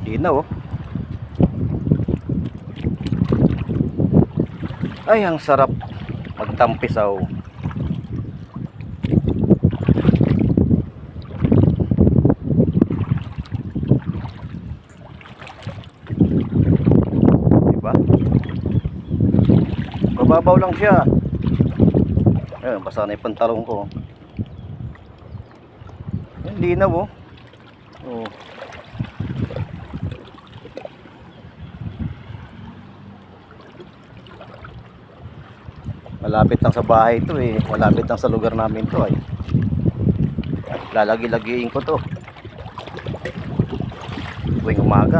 Linaw oh. Ay, ang sarap magtampisaw. Diba? Mababaw lang siya. Ayun, basa na yung pantalong ko. Ayun, linaw oh. Oh. Malapit lang sa bahay ito eh. Malapit lang sa lugar namin to ay. Lalagi-lagiin ko to tuwing umaga.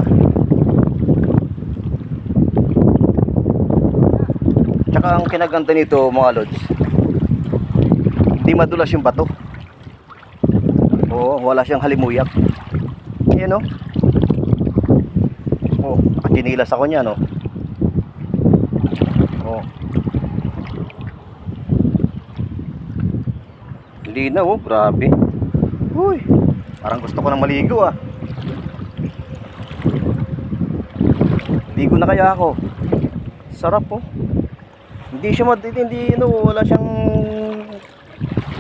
Tsaka ang kinaganda nito mga lods, hindi madulas yung bato. Oo, wala siyang halimuyak. Ayan o. Oh, nakachinilas ako niya no. Oh. Linaw oh, grabe. Uy, parang gusto ko nang maligo ah. Ligo na kaya ako. Sarap oh. Hindi siya hindi no, wala siyang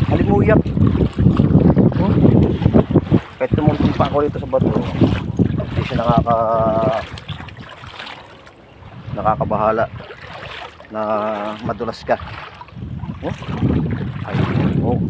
halimuyak. Oh. Kahit tumuntong pa ako dito sa bato, hindi siya nakakabahala na madulas ka. Oh. Ay, oh.